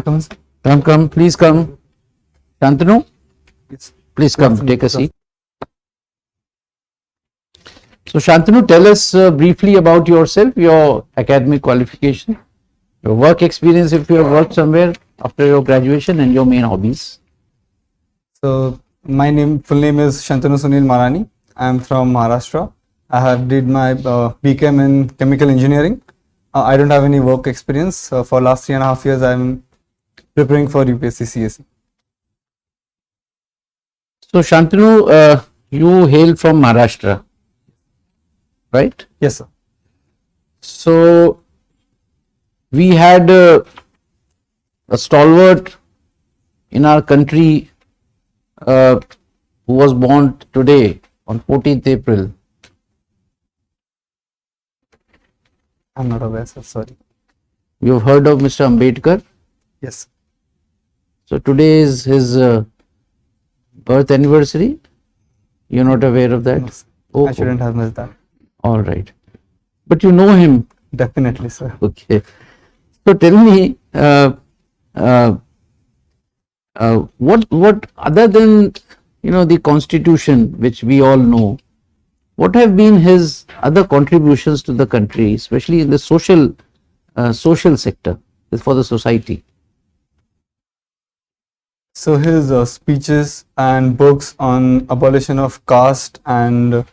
Come, sir. Come, please come. Shantanu, Yes. please come, take a seat. So Shantanu, tell us briefly about yourself, your academic qualification, your work experience if you have worked somewhere after your graduation, and your main hobbies. So my full name is Shantanu Sunil Malani. I am from Maharashtra. I have did my BChem in chemical engineering. I don't have any work experience. For last 3.5 years, I am preparing for UPSC CSE. So Shantanu, you hail from Maharashtra, right? Yes, sir. So we had a stalwart in our country who was born today on 14th April. I'm not aware, sir. Sorry. You have heard of Mr. Ambedkar? Yes. So today is his birth anniversary. You're not aware of that? No, sir. Oh, I shouldn't have missed that. all right. But you know him. Definitely, sir. Okay. So tell me, what other than the Constitution, which we all know, what have been his other contributions to the country, especially in the social sector for the society? So his speeches and books on abolition of caste and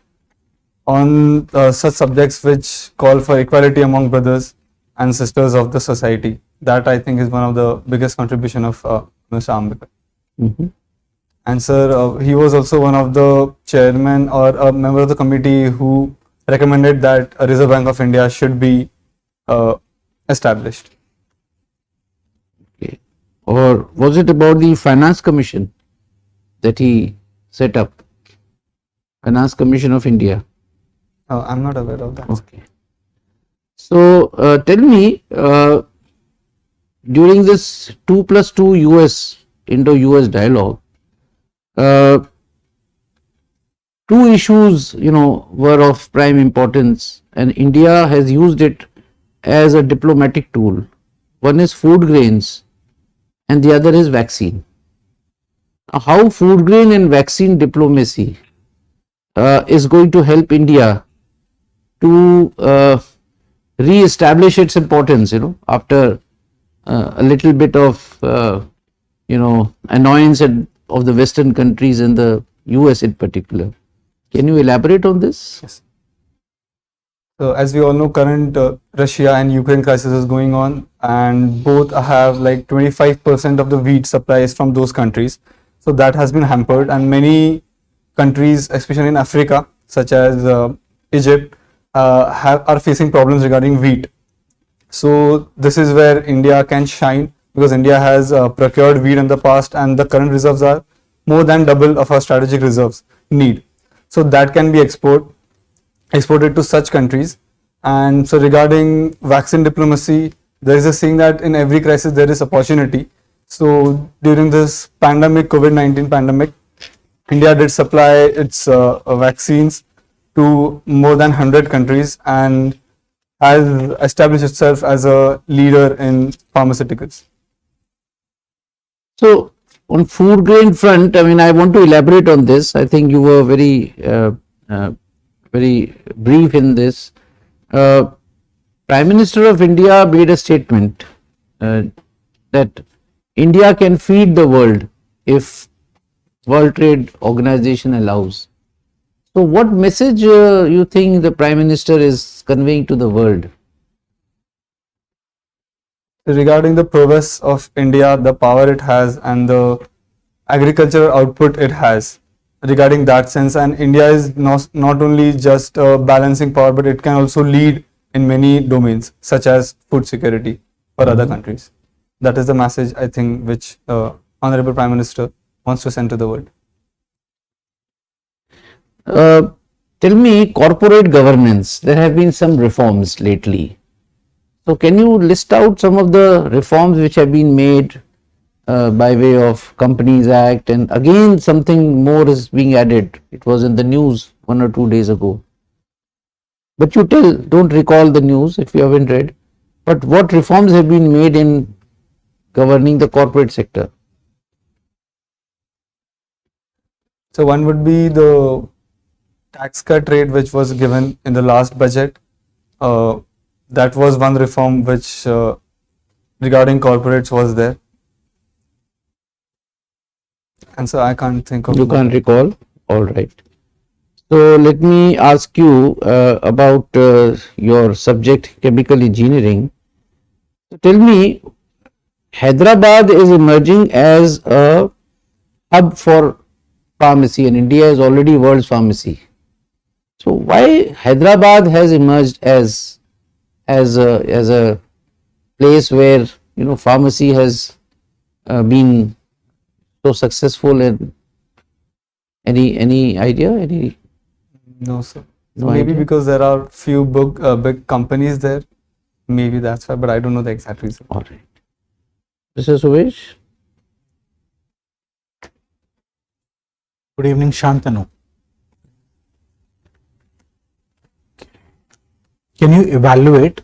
on such subjects which call for equality among brothers and sisters of the society. That I think is one of the biggest contribution of Mr. Ambedkar. Mm-hmm. And sir, he was also one of the chairman or a member of the committee who recommended that a Reserve Bank of India should be established. Okay. Or was it about the Finance Commission that he set up? Finance Commission of India. I'm not aware of that. Okay. So tell me, during this 2+2 Indo-US dialogue, two issues, were of prime importance, and India has used it as a diplomatic tool. One is food grains, and the other is vaccine. How food grain and vaccine diplomacy is going to help India to re-establish its importance, after a little bit of, annoyance of the Western countries and the US in particular. Can you elaborate on this? Yes. So as we all know, current Russia and Ukraine crisis is going on, and both have like 25% of the wheat supplies from those countries. So that has been hampered, and many countries, especially in Africa, such as Egypt, are facing problems regarding wheat. So this is where India can shine, because India has procured wheat in the past, and the current reserves are more than double of our strategic reserves need. So that can be exported to such countries. And so regarding vaccine diplomacy, there is a saying that in every crisis there is opportunity. So during this pandemic, COVID-19 pandemic, India did supply its vaccines to more than 100 countries and has established itself as a leader in pharmaceuticals. So on food grain front, I want to elaborate on this. I think you were very brief in this. Prime Minister of India made a statement that India can feed the world if World Trade Organization allows. So what message you think the Prime Minister is conveying to the world? Regarding the prowess of India, the power it has and the agricultural output it has, regarding that sense, and India is not only just a balancing power, but it can also lead in many domains such as food security for other countries. That is the message I think which Honorable Prime Minister wants to send to the world. Tell me, corporate governance, there have been some reforms lately. So can you list out some of the reforms which have been made by way of Companies Act, and again something more is being added. It was in the news 1 or 2 days ago. But you don't recall the news if you haven't read. But what reforms have been made in governing the corporate sector? So one would be the tax cut rate which was given in the last budget. That was one reform which regarding corporates was there. And so I can't think of You more. can't recall? All right. So let me ask you about your subject, chemical engineering. So tell me, Hyderabad is emerging as a hub for pharmacy, and India is already world's pharmacy. So why Hyderabad has emerged as a place where pharmacy has been so successful? And any idea? No, sir. No Maybe idea? because there are few big companies there. Maybe that's why, but I don't know the exact reason. All right. Mr. Suvesh? Good evening, Shantanu. Can you evaluate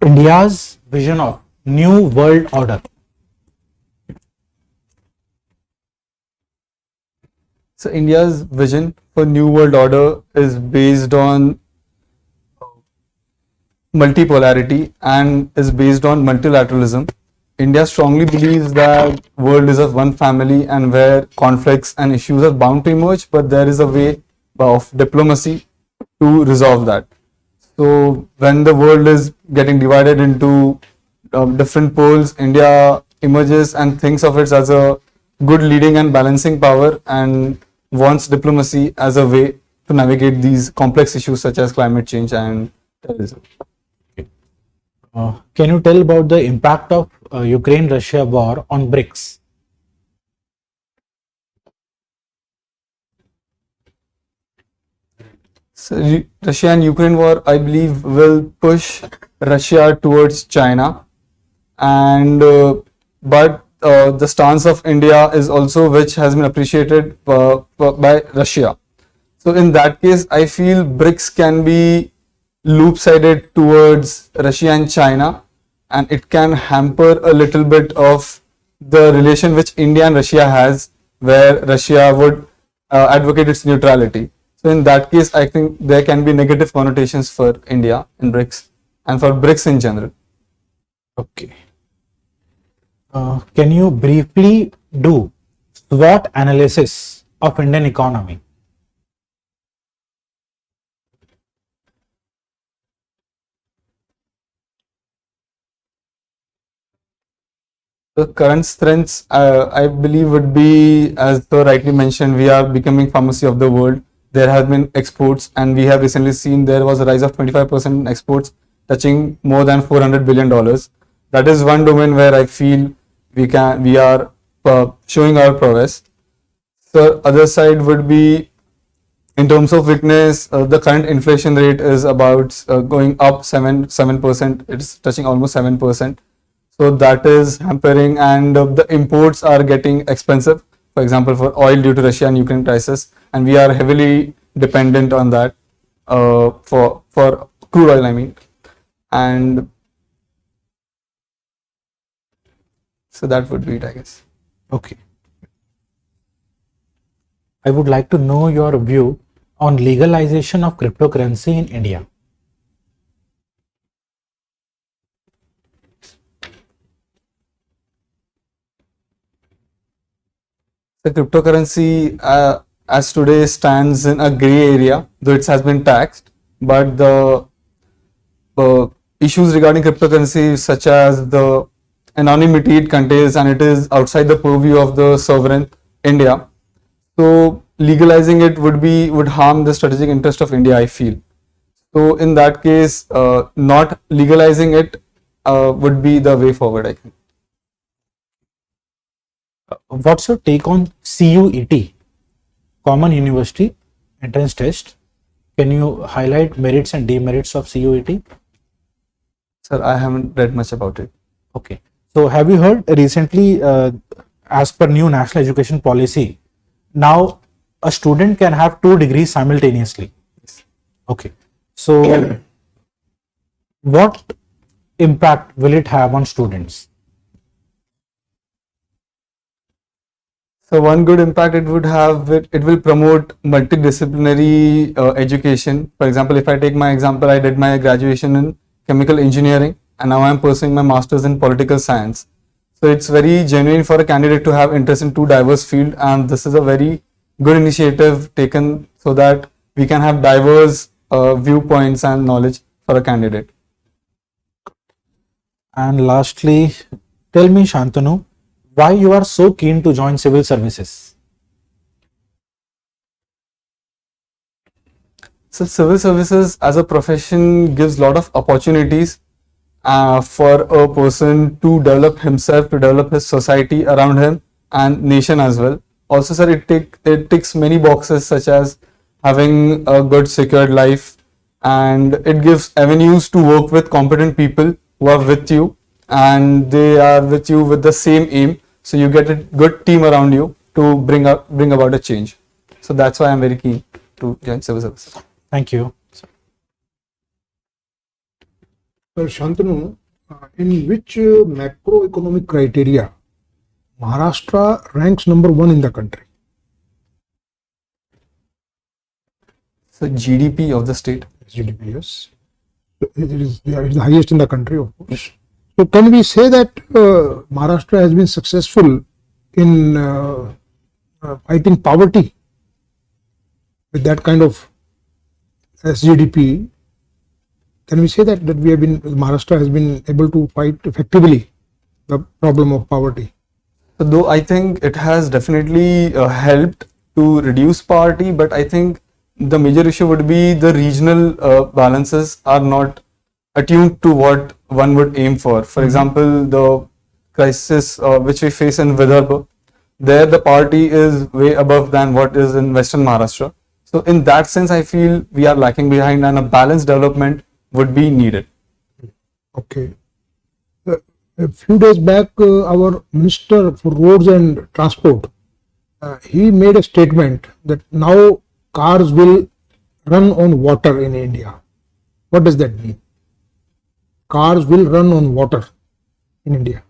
India's vision of new world order? So India's vision for New World Order is based on multipolarity and is based on multilateralism. India strongly believes that world is of one family and where conflicts and issues are bound to emerge, but there is a way of diplomacy to resolve that. So when the world is getting divided into different poles, India emerges and thinks of it as a good leading and balancing power and wants diplomacy as a way to navigate these complex issues such as climate change and terrorism. Can you tell about the impact of Ukraine-Russia war on BRICS? So Russia and Ukraine war, I believe, will push Russia towards China, and the stance of India is also which has been appreciated by Russia. So in that case, I feel BRICS can be loop-sided towards Russia and China, and it can hamper a little bit of the relation which India and Russia has, where Russia would advocate its neutrality. So in that case, I think there can be negative connotations for India in BRICS and for BRICS in general. Okay. Can you briefly do SWOT analysis of Indian economy? The current strengths, I believe, would be, as the rightly mentioned, we are becoming pharmacy of the world. There have been exports, and we have recently seen there was a rise of 25% in exports, touching more than $400 billion. That is one domain where I feel we are showing our prowess. The other side would be, in terms of weakness, the current inflation rate is about going up 7%. It's touching almost 7%. So that is hampering, and the imports are getting expensive. For example, for oil due to Russia and Ukraine crisis, and we are heavily dependent on that for crude oil, I mean, and so that would be it, I guess. Okay. I would like to know your view on legalization of cryptocurrency in India. The cryptocurrency, as today, stands in a gray area, though it has been taxed. But the issues regarding cryptocurrency, such as the anonymity it contains, and it is outside the purview of the sovereign India. So legalizing it would harm the strategic interest of India, I feel. So in that case, not legalizing it would be the way forward, I think. What's your take on CUET, Common University Entrance Test? Can you highlight merits and demerits of CUET? Sir, I haven't read much about it. Okay. So have you heard recently, as per new national education policy, now a student can have 2 degrees simultaneously? Okay. So what impact will it have on students? So one good impact it would have, it will promote multidisciplinary education. For example, if I take my example, I did my graduation in chemical engineering and now I'm pursuing my master's in political science. So it's very genuine for a candidate to have interest in two diverse fields, and this is a very good initiative taken so that we can have diverse viewpoints and knowledge for a candidate. And lastly, tell me, Shantanu, why you are so keen to join civil services? So civil services as a profession gives a lot of opportunities for a person to develop himself, to develop his society around him and nation as well. Also, sir, it ticks many boxes such as having a good secured life, and it gives avenues to work with competent people who are with you and they are with you with the same aim. So you get a good team around you to bring about a change. So that's why I'm very keen to join civil services. Thank you. Shantanu, in which macroeconomic criteria Maharashtra ranks number 1 in the country? So GDP of the state. GDP, yes. It is the highest in the country, of course. So can we say that Maharashtra has been successful in fighting poverty with that kind of GDP? Can we say that Maharashtra has been able to fight effectively the problem of poverty? So though I think it has definitely helped to reduce poverty, but I think the major issue would be the regional balances are not attuned to what one would aim for. For example, the crisis which we face in Vidarbha, there the poverty is way above than what is in Western Maharashtra. So in that sense, I feel we are lacking behind and a balanced development would be needed. Okay. A few days back, our Minister for Roads and Transport, he made a statement that now cars will run on water in India. What does that mean? Cars will run on water in India.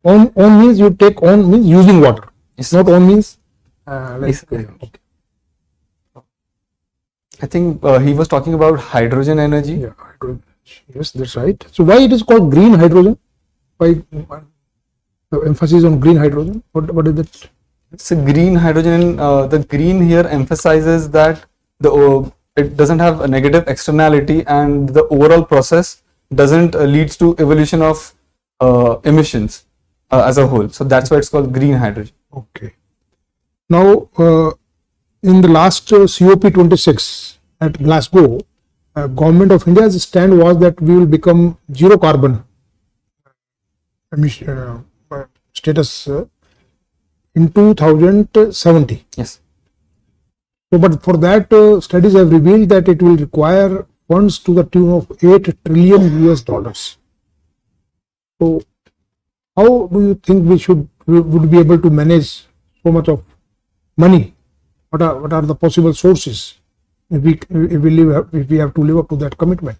On means you take on means using water. Yes. Not on means Yes. okay. I think he was talking about hydrogen energy. Yeah, hydrogen. Yes, that's right. So why it is called green hydrogen? Why the emphasis on green hydrogen? What is that? So green hydrogen, the green here emphasizes that it doesn't have a negative externality and the overall process doesn't leads to evolution of emissions as a whole. So that's why it's called green hydrogen. Okay. Now, in the last COP26 at Glasgow, Government of India's stand was that we will become zero carbon emission status in 2070. Yes. So, but for that, studies have revealed that it will require funds to the tune of $8 trillion US. So, how do you think we would be able to manage so much of money? What are the possible sources if we have to live up to that commitment?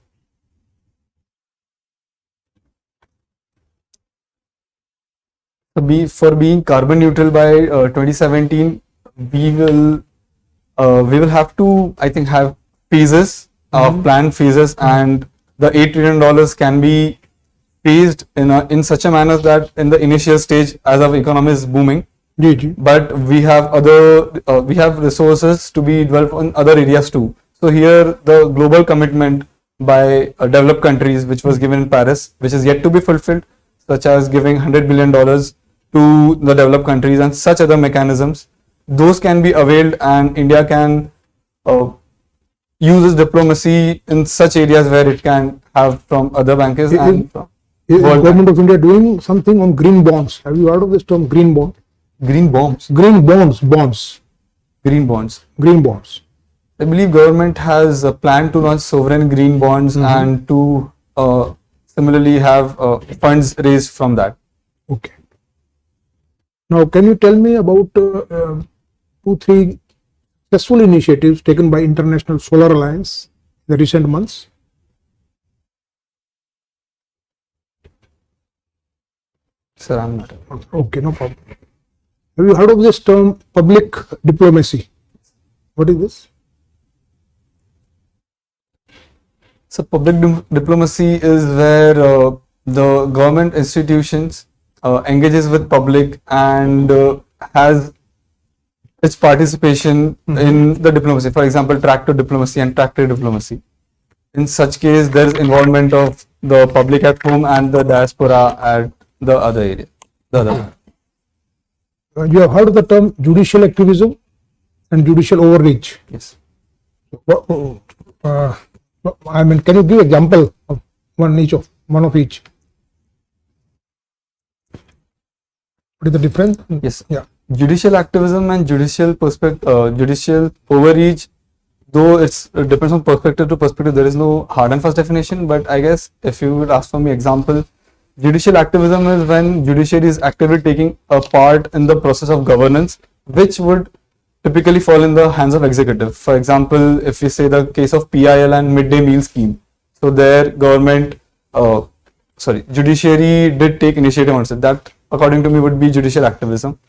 For being carbon neutral by 2017, we will have to, I think, have phases, planned phases, and the $8 trillion can be phased in such a manner that in the initial stage, as our economy is booming, but we have resources to be developed in other areas too. So here the global commitment by developed countries, which was given in Paris, which is yet to be fulfilled, such as giving $100 billion to the developed countries and such other mechanisms, those can be availed, and India can use its diplomacy in such areas where it can have from other bankers. Is Government of India doing something on green bonds? Have you heard of this term, green bond? Green bonds. Green bonds. Green bonds. Green bonds. I believe government has a plan to launch sovereign green bonds and to similarly have funds raised from that. Okay. Now, can you tell me about 2-3 successful initiatives taken by International Solar Alliance in the recent months? Sir, I'm not. Okay, no problem. Have you heard of this term public diplomacy? What is this? So public diplomacy is where the government institutions engages with public and has its participation in the diplomacy. For example, tractor diplomacy and tractor diplomacy. In such case, there is involvement of the public at home and the diaspora at the other area. The other. You have heard of the term judicial activism and judicial overreach. Yes. I mean, can you give example of one of each? What is the difference? Yes. Yeah. Judicial activism and judicial overreach, though it depends on perspective to perspective, there is no hard and fast definition. But I guess if you would ask for me example, judicial activism is when judiciary is actively taking a part in the process of governance, which would typically fall in the hands of executive. For example, if we say the case of PIL and midday meal scheme, so their government, judiciary did take initiative on it. That, according to me, would be judicial activism.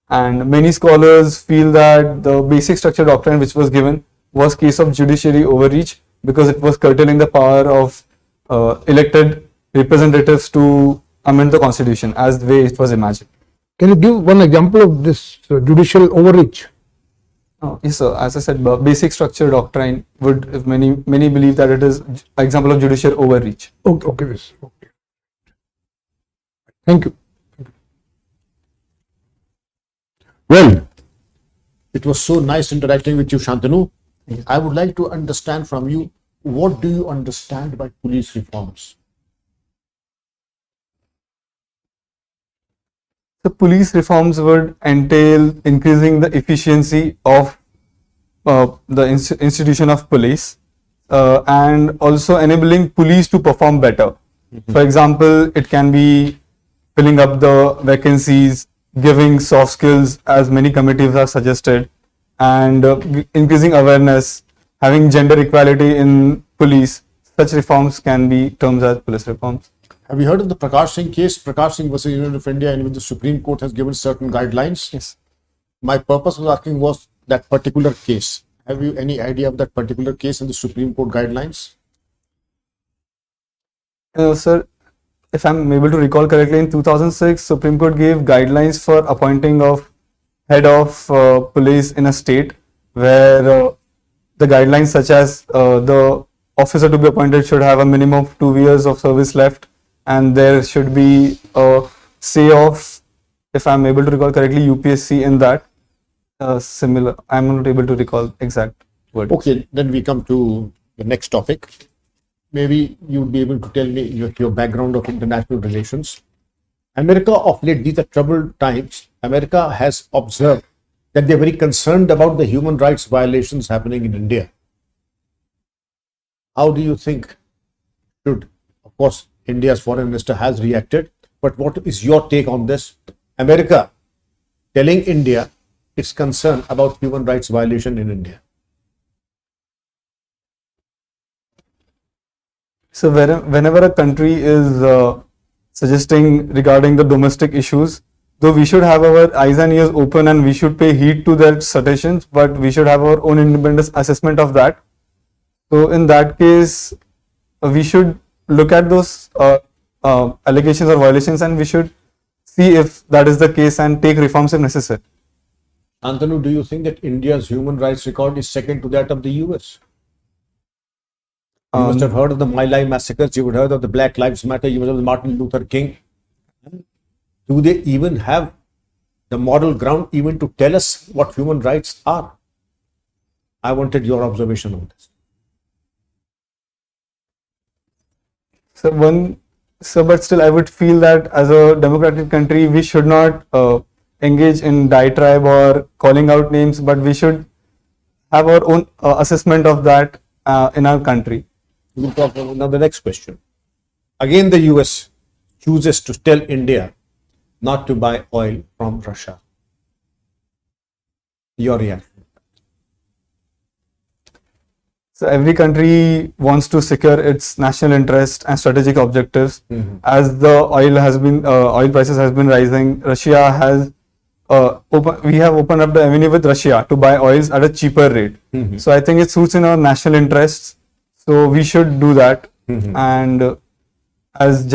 And many scholars feel that the basic structure doctrine which was given was case of judiciary overreach because it was curtailing the power of elected representatives to amend the constitution as the way it was imagined. Can you give one example of this judicial overreach? Yes, sir. As I said, basic structure doctrine would, if many believe that it is example of judicial overreach. Okay, yes. Okay. Thank you. Well, it was so nice interacting with you, Shantanu. I would like to understand from you, what do you understand by police reforms? The police reforms would entail increasing the efficiency of the institution of police and also enabling police to perform better. For example, it can be filling up the vacancies, giving soft skills as many committees have suggested, and increasing awareness, having gender equality in police. Such reforms can be termed as police reforms. Have you heard of the Prakash Singh case, Prakash Singh versus Union of India, in which the Supreme Court has given certain guidelines? Yes. My purpose of asking was that particular case. Have you any idea of that particular case and the Supreme Court guidelines? Sir, if I'm able to recall correctly, in 2006, Supreme Court gave guidelines for appointing of head of police in a state, where the guidelines such as the officer to be appointed should have a minimum of 2 years of service left, and there should be a say of, if I'm able to recall correctly, UPSC in that. Similar, I'm not able to recall exact word. Okay, then we come to the next topic. Maybe you would be able to tell me your background of international relations. America of late, these are troubled times. America has observed that they're very concerned about the human rights violations happening in India. How do you think should, of course, India's foreign minister has reacted, but what is your take on this? America telling India its concern about human rights violation in India. So whenever a country is suggesting regarding the domestic issues, though we should have our eyes and ears open and we should pay heed to their suggestions, but we should have our own independent assessment of that. So in that case, we should look at those allegations or violations, and we should see if that is the case and take reforms if necessary. Shantanu, do you think that India's human rights record is second to that of the US? You must have heard of the My Lai massacres, you would have heard of the Black Lives Matter, you would have heard of Martin Luther King. Do they even have the moral ground even to tell us what human rights are? I wanted your observation on this. But still I would feel that as a democratic country, we should not engage in diatribe or calling out names, but we should have our own assessment of that in our country. We will talk about now the next question. Again, the US chooses to tell India not to buy oil from Russia. Your reaction? So every country wants to secure its national interest and strategic objectives. As the oil prices has been rising, Russia has we have opened up the avenue with Russia to buy oils at a cheaper rate. So I think it suits in our national interests. So we should do that. And as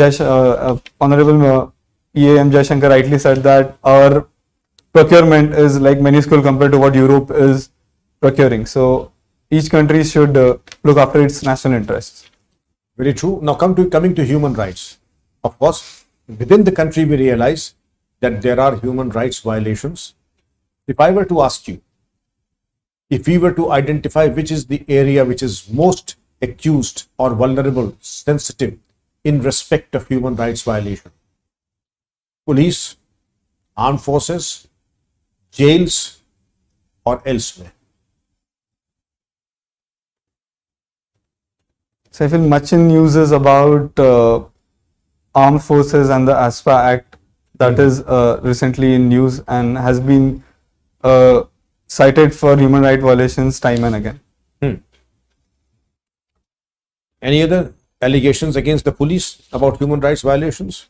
Honorable EAM Jaishankar rightly said that our procurement is like minuscule compared to what Europe is procuring. So each country should look after its national interests. Very true. Now coming to human rights. Of course, within the country we realize that there are human rights violations. If I were to ask you, if we were to identify which is the area which is most accused or vulnerable, sensitive in respect of human rights violation, police, armed forces, jails, or elsewhere? So I feel much in news is about armed forces and the ASPA Act that is recently in news and has been cited for human rights violations time and again. Any other allegations against the police about human rights violations?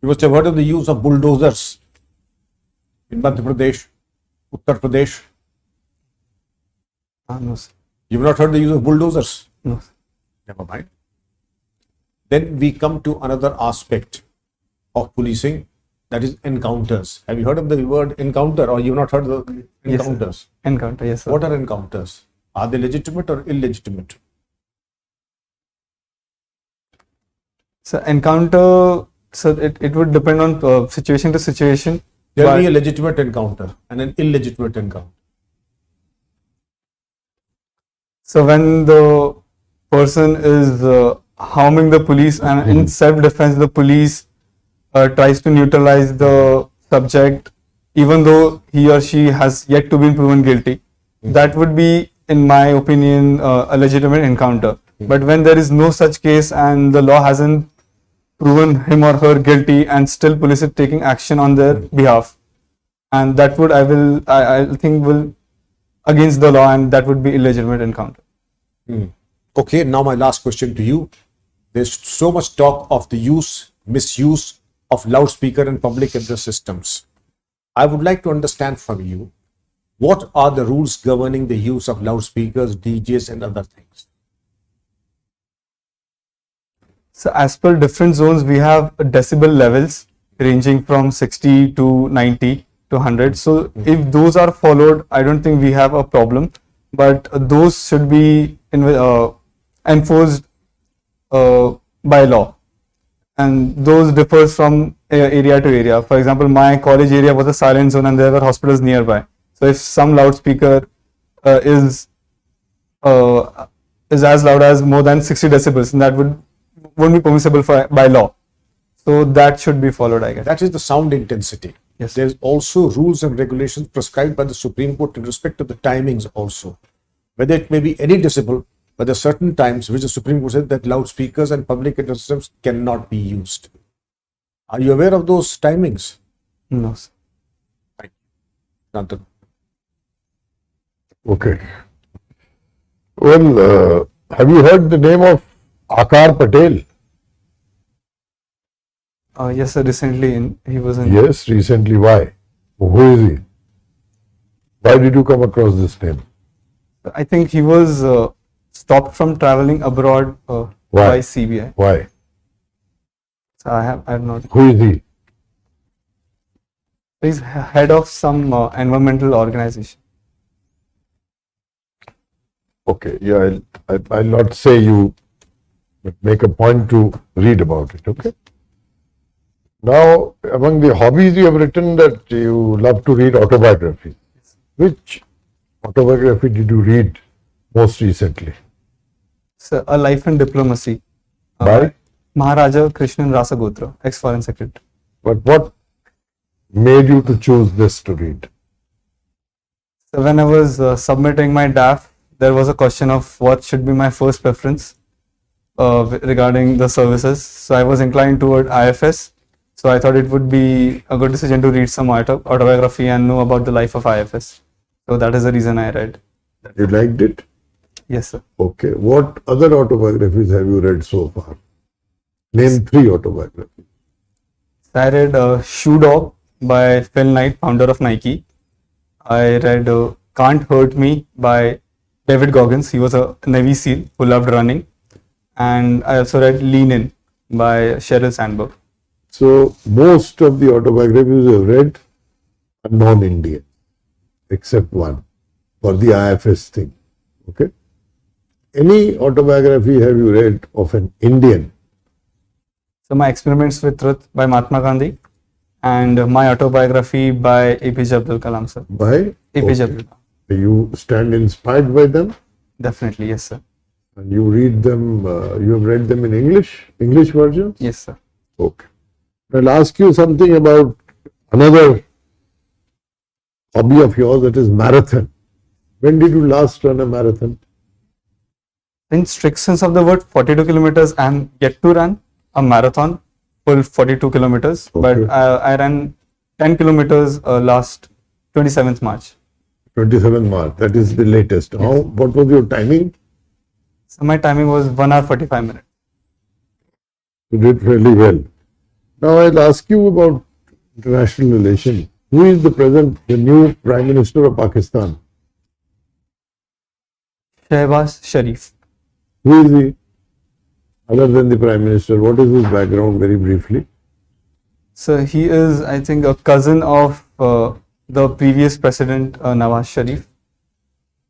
You must have heard of the use of bulldozers in Madhya Pradesh, Uttar Pradesh. No, sir. You've not heard the use of bulldozers? No, sir. Never mind. Then we come to another aspect of policing, that is encounters. Have you heard of the word encounter, or you've not heard of the Yes, sir. encounters? Encounter, yes, sir. What are encounters? Are they legitimate or illegitimate? So encounter, so it would depend on situation to situation. There will but- be a legitimate encounter and an illegitimate encounter. So when the person is harming the police and in self-defense the police tries to neutralize the subject even though he or she has yet to be proven guilty, that would be, in my opinion, a legitimate encounter. But when there is no such case and the law hasn't proven him or her guilty and still police is taking action on their behalf, and that would I think will against the law, and that would be illegitimate encounter. Okay, now my last question to you. There's so much talk of the misuse of loudspeaker and public address systems. I would like to understand from you, what are the rules governing the use of loudspeakers, DJs, and other things? So as per different zones, we have decibel levels ranging from 60 to 90 to 100. So if those are followed, I don't think we have a problem. But those should be enforced by law, and those differs from area to area. For example, my college area was a silent zone and there were hospitals nearby. So if some loudspeaker is as loud as more than 60 decibels, and that won't be permissible by law. So that should be followed, I guess. That is the sound intensity. Yes. There's also rules and regulations prescribed by the Supreme Court in respect of the timings also. Whether it may be any decibel, but there are certain times which the Supreme Court said that loudspeakers and public address systems cannot be used. Are you aware of those timings? No, sir. Shantanu. Okay. Well, have you heard the name of Akar Patel? Yes, sir. Recently, he was in. Yes, recently. Why? Who is he? Why did you come across this name? I think he was stopped from traveling abroad Why? by CBI. Why? So I have not. Who is he? He's head of some environmental organization. Okay, yeah, I'll not say you, but make a point to read about it, okay? Now, among the hobbies you have written that you love to read autobiographies. Which autobiography did you read most recently? So, A Life in Diplomacy. By? Maharaja Krishnan Rasagotra, ex-foreign secretary. But what made you to choose this to read? So when I was submitting my DAF, there was a question of what should be my first preference regarding the services. So I was inclined toward IFS. So I thought it would be a good decision to read some autobiography and know about the life of IFS. So that is the reason I read. You liked it? Yes, sir. Okay. What other autobiographies have you read so far? Name 3 autobiographies. So I read Shoe Dog by Phil Knight, founder of Nike. I read Can't Hurt Me by David Goggins. He was a Navy SEAL who loved running. And I also read Lean In by Sheryl Sandberg. So most of the autobiographies I've read are non-Indian, except one for the IFS thing. Okay. Any autobiography have you read of an Indian? So my Experiments with Truth by Mahatma Gandhi and my autobiography by APJ Abdul Kalam sir. By? APJ Abdul Kalam. You stand inspired by them Definitely, yes sir. and you read them, you have read them in English version? Yes sir. Okay. I'll ask you something about another hobby of yours, that is marathon. When did you last run a marathon? In strict sense of the word, 42 kilometers I am yet to run a marathon, full 42 kilometers. Okay. But I ran 10 kilometers last 27th March. 27 March, that is the latest. How? What was your timing? So my timing was 1 hour 45 minutes. You did fairly well. Now I'll ask you about international relations. Who is the new Prime Minister of Pakistan? Shehbaz Sharif. Who is he? Other than the Prime Minister, what is his background very briefly? So he is, I think, a cousin of the previous president, Nawaz Sharif.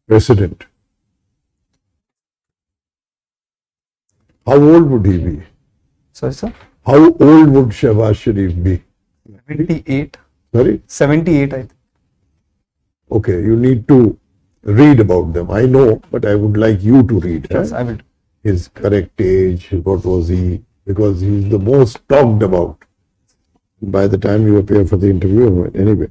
President. How old would he be? Sorry sir? How old would Shehbaz Sharif be? 78. Sorry? 78 I think. Okay, you need to read about them. I know, but I would like you to read. Yes, eh? I will. His correct age, what was he? Because he's the most talked about by the time you appear for the interview. Anyway,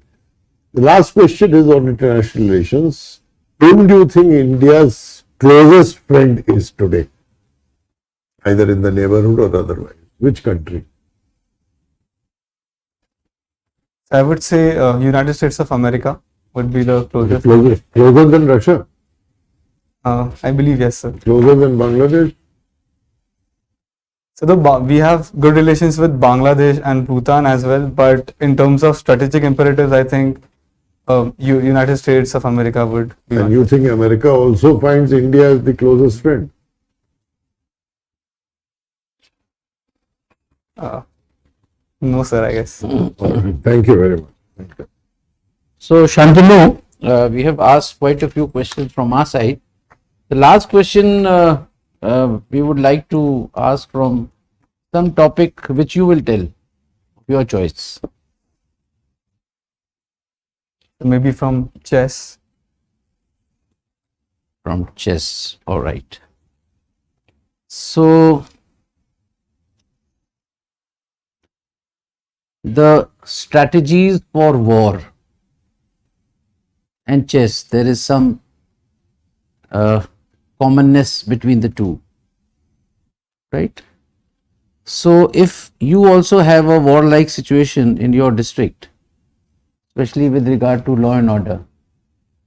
the last question is on international relations. Whom do you think India's closest friend is today? Either in the neighborhood or otherwise. Which country? I would say United States of America would be the closest. Closer than Russia? I believe yes sir. Closer than Bangladesh? So we have good relations with Bangladesh and Bhutan as well, but in terms of strategic imperatives, I think United States of America would be And one. you think America also finds India as the closest friend? No sir, I guess. Thank you very much. So, Shantanu, we have asked quite a few questions from our side. The last question we would like to ask from some topic which you will tell, your choice. Maybe from chess. From chess, all right. So, the strategies for war and chess, there is some commonness between the two, right? So if you also have a warlike situation in your district, especially with regard to law and order,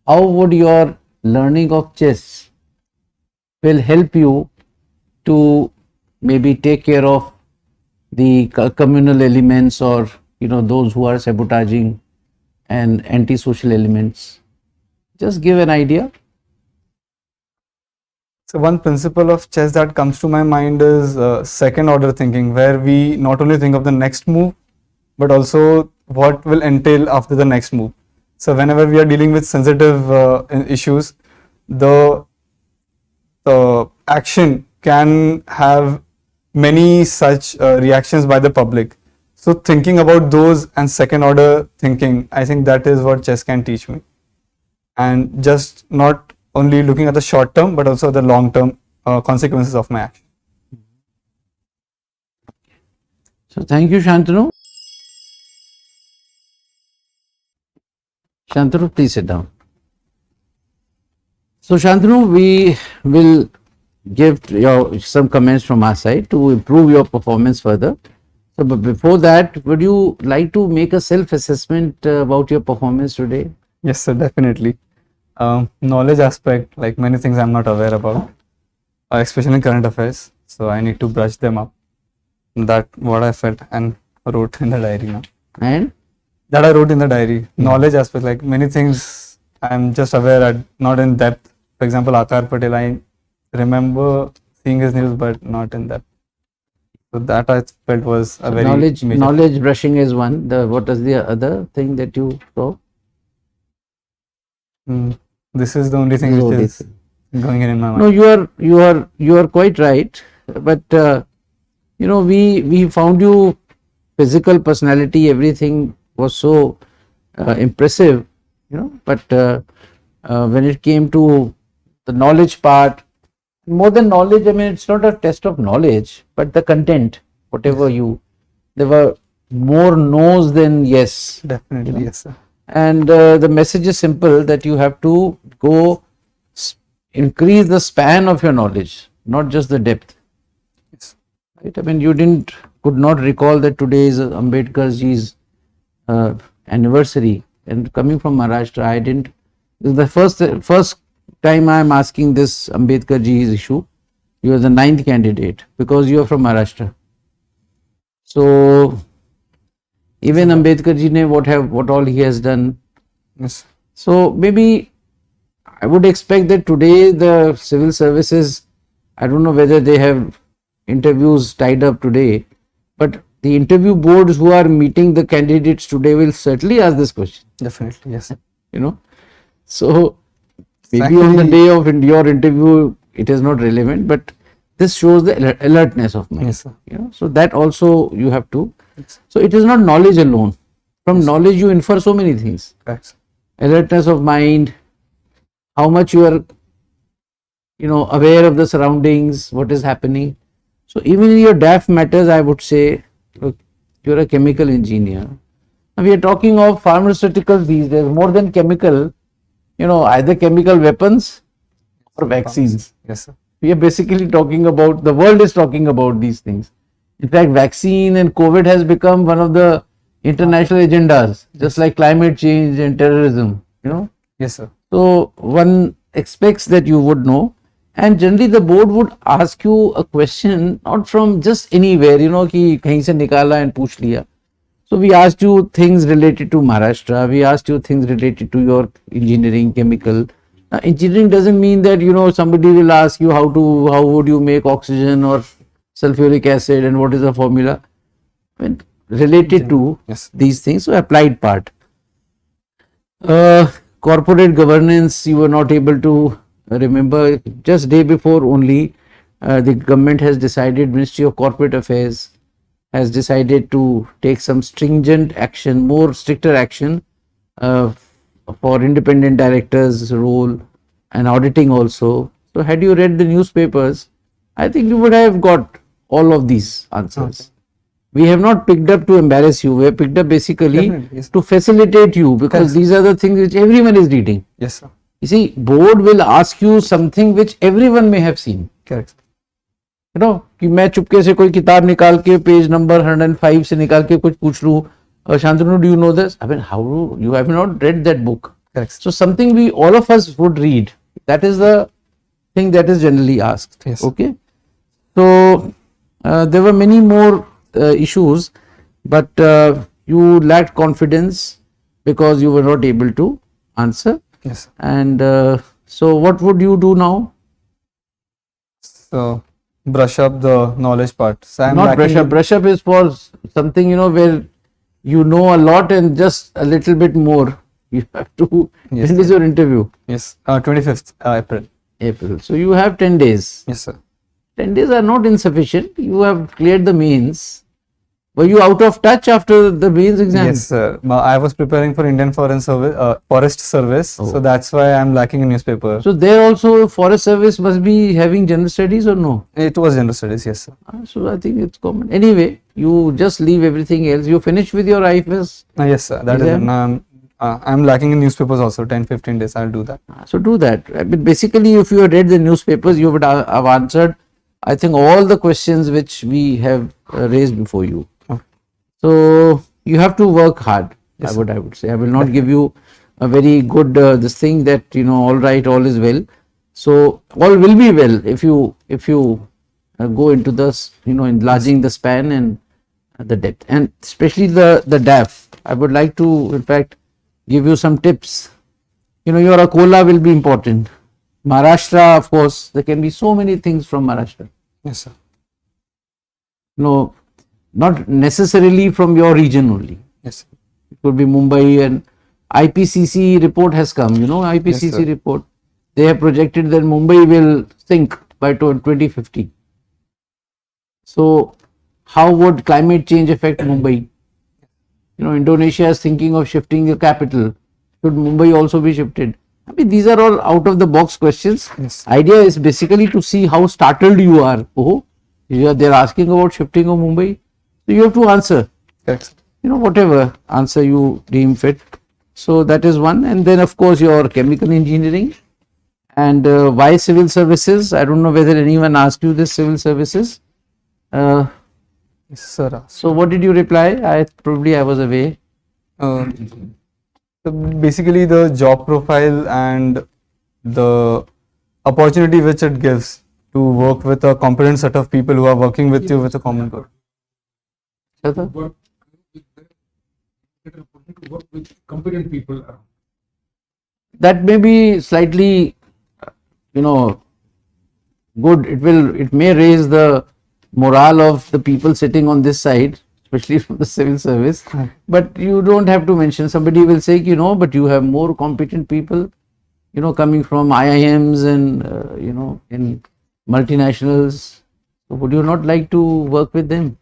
how would your learning of chess will help you to maybe take care of the communal elements, or those who are sabotaging and antisocial elements? Just give an idea. So one principle of chess that comes to my mind is second order thinking, where we not only think of the next move, but also what will entail after the next move. So whenever we are dealing with sensitive issues, the action can have many such reactions by the public. So thinking about those and second order thinking, I think that is what chess can teach me. And just not only looking at the short term, but also the long term consequences of my action. So thank you, Shantanu. Shantanu, please sit down. So Shantanu, we will give some comments from our side to improve your performance further. So, but before that, would you like to make a self-assessment about your performance today? Yes, sir, definitely. Knowledge aspect, like many things I'm not aware about, especially in current affairs. So I need to brush them up. That what I felt and wrote in the diary now. And that I wrote in the diary. Knowledge aspect, like many things I'm just aware at, not in depth. For example, Akar Patel, I remember seeing his news, but not in depth. So that I felt was a very knowledge major knowledge brushing is one. What is the other thing that you saw? This is the only thing This is which only is thing. going in my mind. No, you are quite right. But we found you physical personality, everything was so impressive, But when it came to the knowledge part, more than knowledge, I mean, it's not a test of knowledge, but the content, whatever there were more no's than yes. Definitely, yes, sir. And the message is simple, that you have to go increase the span of your knowledge, not just the depth. Yes. Right? I mean, you could not recall that today is Ambedkar ji's anniversary, and coming from Maharashtra, I didn't. This is the first time I am asking this Ambedkar ji's issue. You are the 9th candidate because you are from Maharashtra. So even Ambedkar ji ne what all he has done. Yes. So maybe I would expect that today the civil services, I don't know whether they have interviews tied up today, but the interview boards who are meeting the candidates today will certainly ask this question. Definitely, yes. So maybe on the day of your interview it is not relevant, but this shows the alertness of mind. Yes, sir. So that also you have to. Yes. So it is not knowledge alone. From knowledge you infer so many things. Correct. Alertness of mind, how much you are aware of the surroundings, what is happening. So even in your DAF matters, I would say, look, you're a chemical engineer. Now we are talking of pharmaceuticals these days, more than chemical, either chemical weapons or vaccines. Yes, sir. We are basically talking about, the world is talking about these things. In fact, vaccine and COVID has become one of the international agendas, just like climate change and terrorism, Yes, sir. So one expects that you would know, and generally the board would ask you a question not from just anywhere, कि कहीं से निकाला and पूछ लिया. So we asked you things related to Maharashtra, we asked you things related to your engineering, chemical. Now engineering doesn't mean that somebody will ask you how would you make oxygen or sulfuric acid and what is the formula. I mean, related to Yes. these things, so applied part. Corporate governance, you were not able to remember. Just day before only, the government has decided, Ministry of Corporate Affairs has decided to take some stringent action, more stricter action for independent directors' role and auditing also. So had you read the newspapers, I think you would have got all of these answers. Okay. We have not picked up to embarrass you. We have picked up basically Definitely, yes. to facilitate you, because Correct. these are the things which everyone is reading. Yes, sir. You see, board will ask you something which everyone may have seen. Correct. कि मैं चुपके से कोई किताब निकाल के page number 105 से निकाल के कुछ पूछ लूं, Shantanu, do you know this? I mean, how you have not read that book? Correct. So something we all of us would read. That is the thing that is generally asked. Yes. Okay. So there were many more issues, but you lacked confidence because you were not able to answer. Yes, sir. And so what would you do now? So brush up the knowledge part. So I'm Not brush lacking- up. Brush up is for something where you know a lot and just a little bit more. You have to. Yes, When is sir. your interview? Yes, 25th April. April. So you have 10 days. Yes, sir. 10 days are not insufficient. You have cleared the mains. Were you out of touch after the mains exam? Yes, sir. I was preparing for Indian Foreign Service, Forest Service, Oh. so that's why I'm lacking in newspaper. So there also Forest Service must be having general studies or no? It was general studies, yes, sir. So I think it's common. Anyway, you just leave everything else. You finish with your IFS. Yes, sir. That is. Exam? I'm lacking in newspapers also. 10-15 days. I'll do that. So do that. I mean, basically, if you had read the newspapers, you would have answered, I think, all the questions which we have raised before you. Okay. So you have to work hard. Yes, I would say. I will not give you a very good this thing that all right, all is well. So all will be well if you go into this enlarging the span and the depth, and especially the DAF. I would like to, in fact, give you some tips. Your Akola will be important. Maharashtra, of course, there can be so many things from Maharashtra. Yes, sir. Not necessarily from your region only. Yes, sir. It could be Mumbai, and IPCC report has come, IPCC Yes, sir. report. They have projected that Mumbai will sink by 2050. So, how would climate change affect Mumbai? Indonesia is thinking of shifting the capital. Should Mumbai also be shifted? I mean, these are all out of the box questions. Yes. Idea is basically to see how startled you are. Oh, they're asking about shifting of Mumbai. So you have to answer. Correct. Whatever answer you deem fit. So that is one. And then of course your chemical engineering and why civil services. I don't know whether anyone asked you this, civil services. Yes, sir. So what did you reply? I was away. So basically, the job profile and the opportunity which it gives to work with a competent set of people who are working with you with a common goal. Shraddha? Work to work with competent people around. That may be slightly, good. It may raise the morale of the people sitting on this side, especially from the civil service. But you don't have to mention. Somebody will say, but you have more competent people, coming from IIMs and, in multinationals. So would you not like to work with them?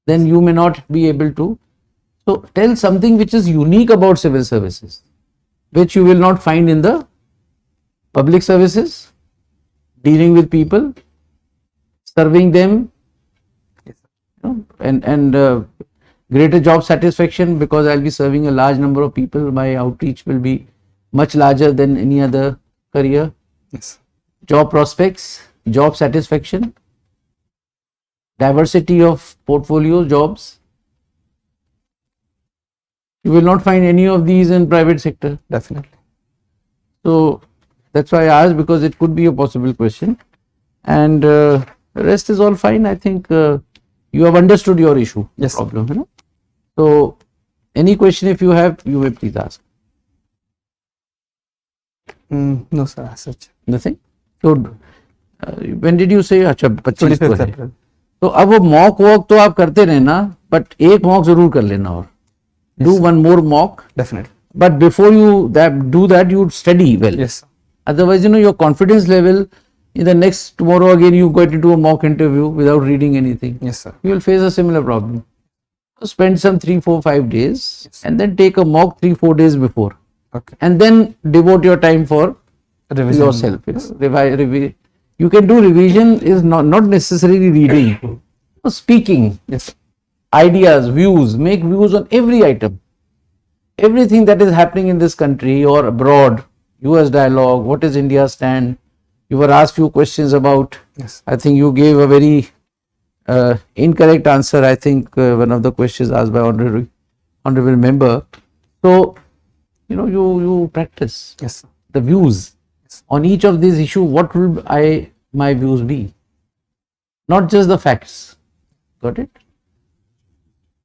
Then you may not be able to. So tell something which is unique about civil services, which you will not find in the public services, dealing with people, serving them, and greater job satisfaction, because I'll be serving a large number of people. My outreach will be much larger than any other career. Yes. Job prospects, job satisfaction, diversity of portfolio jobs. You will not find any of these in private sector. Definitely. So that's why I asked, because it could be a possible question. And the rest is all fine. I think you have understood your issue. Yes. Problem. So any question if you have, you may please ask. No, sir, as such. Nothing. So when did you say? अच्छा 25 को 25th है. April. तो अब वो mock walk तो आप करते रहना, बट एक मॉक जरूर कर लेना और do one more mock. Definitely. But before you do that, you study well. Yes, sir. Otherwise, your confidence level in the next tomorrow again you get into a mock interview without reading anything. Yes, sir. You will face a similar problem. So spend some 3, 4, 5 days Yes. and then take a mock 3, 4 days before, Okay. and then devote your time for Revision. yourself. You can do revision is not necessarily reading. Speaking, Yes. ideas, views, make views on every item. Everything that is happening in this country or abroad, US dialogue, what is India's stand? You were asked few questions about. Yes. I think you gave a very incorrect answer. I think one of the questions asked by honorable member. So, you practice Yes, sir. the views on each of these issues. What will my views be? Not just the facts. Got it?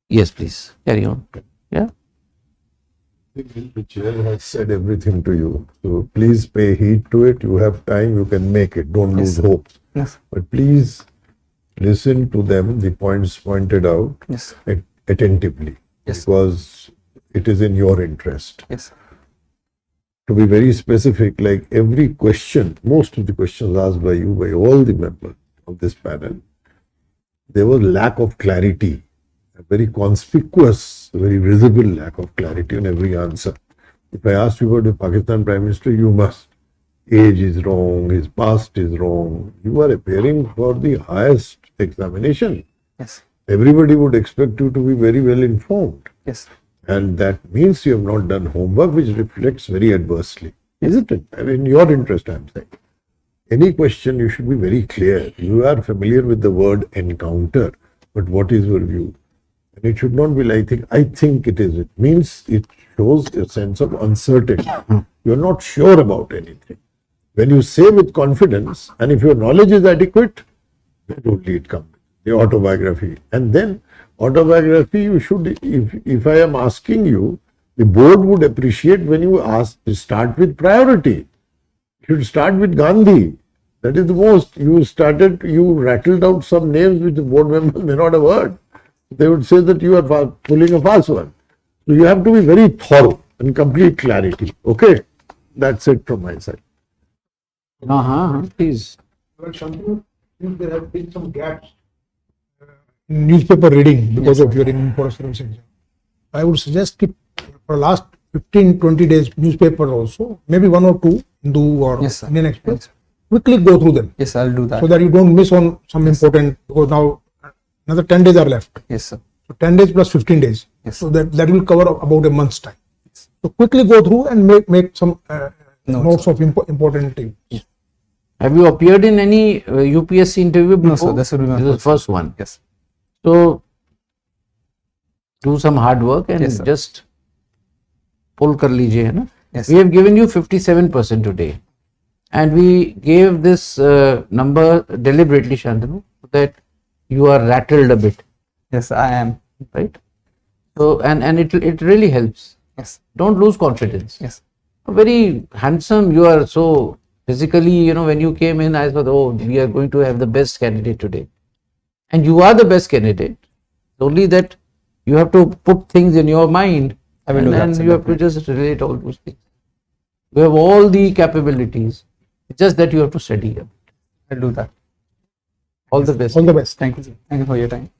Yes, please carry on. Yeah. The chair has said everything to you. So please pay heed to it. You have time, you can make it. Don't lose sir. hope. Yes. But please listen to them, the points pointed out Yes. attentively. Yes. Because it is in your interest. Yes. To be very specific, like every question, most of the questions asked by you, by all the members of this panel, there was lack of clarity, a very conspicuous, very visible lack of clarity on every answer. If I asked you about the Pakistan Prime Minister, you must. Age is wrong, his past is wrong. You are appearing for the highest examination. Yes. Everybody would expect you to be very well informed. Yes. And that means you have not done homework, which reflects very adversely. Isn't it? I mean, in your interest, I'm saying. Any question, you should be very clear. You are familiar with the word encounter, but what is your view? And it should not be like, I think it is. It means it shows a sense of uncertainty. You're not sure about anything. When you say with confidence, and if your knowledge is adequate, then only it comes. The autobiography. And then autobiography, you should, if I am asking you, the board would appreciate when you start with priority. You should start with Gandhi. That is the most. You rattled out some names which the board members may not have heard. They would say that you are pulling a false one. So you have to be very thorough and complete clarity. Okay? That's it from my side. Please. Well, Shantanu, there have been some gaps in newspaper reading because of your important service exam. I would suggest keep for last 15-20 days newspaper also, maybe one or two, Hindu or Yes, sir. Indian Express. Yes, sir. Quickly go through them Yes, I'll do that. so that you don't miss on some important, because now another 10 days are left. Yes, sir. So 10 days plus 15 days. Yes. So that will cover about a month's time. So quickly go through and make some notes of important things. Have you appeared in any UPSC interview before? No, sir. This will be my This is the first one. Yes. So do some hard work and Yes, sir. just pull kar lijiye, hai na? Yes, We have given you 57% today, and we gave this number deliberately, Shantanu, so that you are rattled a bit, Yes, I am. right? So and it really helps. Yes. Don't lose confidence. Yes. Very handsome. You are so physically, when you came in, I thought, oh, we are going to have the best candidate today. And you are the best candidate. Only that you have to put things in your mind. I will do that, And sir, you have to just relate all those things. You have all the capabilities. It's just that you have to study. I'll do that. All the best. All the best. Thank you, sir. Thank you for your time.